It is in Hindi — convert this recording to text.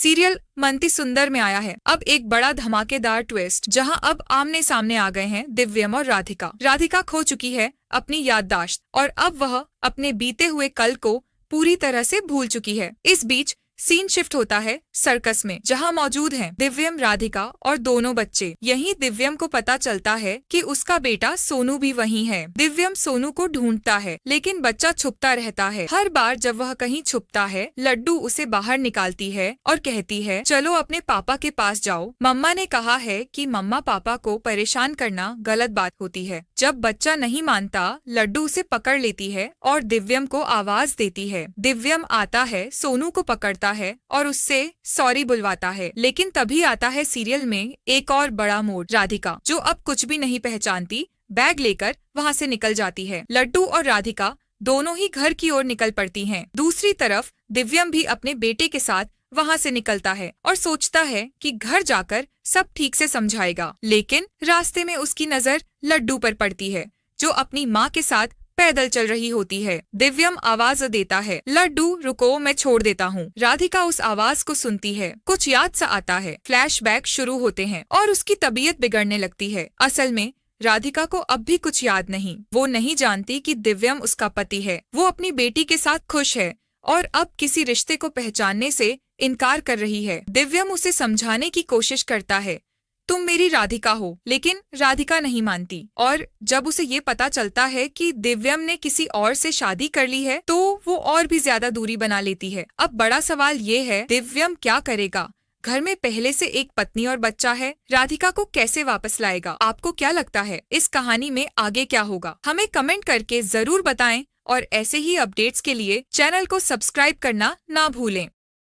सीरियल मंती सुंदर में आया है अब एक बड़ा धमाकेदार ट्विस्ट, जहां अब आमने सामने आ गए हैं दिव्यम और राधिका। राधिका खो चुकी है अपनी याददाश्त और अब वह अपने बीते हुए कल को पूरी तरह से भूल चुकी है। इस बीच सीन शिफ्ट होता है सर्कस में, जहां मौजूद हैं दिव्यम, राधिका और दोनों बच्चे। यहीं दिव्यम को पता चलता है कि उसका बेटा सोनू भी वहीं है। दिव्यम सोनू को ढूंढता है, लेकिन बच्चा छुपता रहता है। हर बार जब वह कहीं छुपता है, लड्डू उसे बाहर निकालती है और कहती है, चलो अपने पापा के पास जाओ। मम्मा ने कहा है कि मम्मा पापा को परेशान करना गलत बात होती है। जब बच्चा नहीं मानता, लड्डू उसे पकड़ लेती है और दिव्यम को आवाज देती है। दिव्यम आता है, सोनू को पकड़ता है और उससे सॉरी बुलवाता है। लेकिन तभी आता है सीरियल में एक और बड़ा मोड़। राधिका, जो अब कुछ भी नहीं पहचानती, बैग लेकर वहाँ से निकल जाती है। लड्डू और राधिका दोनों ही घर की ओर निकल पड़ती हैं। दूसरी तरफ दिव्यम भी अपने बेटे के साथ वहाँ से निकलता है और सोचता है कि घर जाकर सब ठीक से समझाएगा। लेकिन रास्ते में उसकी नजर लड्डू पर पड़ती है, जो अपनी माँ के साथ पैदल चल रही होती है। दिव्यम आवाज देता है, लड्डू रुको, मैं छोड़ देता हूँ। राधिका उस आवाज को सुनती है, कुछ याद सा आता है। फ्लैशबैक शुरू होते हैं और उसकी तबीयत बिगड़ने लगती है। असल में राधिका को अब भी कुछ याद नहीं। वो नहीं जानती कि दिव्यम उसका पति है। वो अपनी बेटी के साथ खुश है और अब किसी रिश्ते को पहचानने से इनकार कर रही है। दिव्यम उसे समझाने की कोशिश करता है, तुम मेरी राधिका हो, लेकिन राधिका नहीं मानती। और जब उसे ये पता चलता है कि दिव्यम ने किसी और से शादी कर ली है, तो वो और भी ज्यादा दूरी बना लेती है। अब बड़ा सवाल ये है, दिव्यम क्या करेगा? घर में पहले से एक पत्नी और बच्चा है, राधिका को कैसे वापस लाएगा? आपको क्या लगता है इस कहानी में आगे क्या होगा? हमें कमेंट करके जरूर बताएं और ऐसे ही अपडेट्स के लिए चैनल को सब्सक्राइब करना ना भूलें।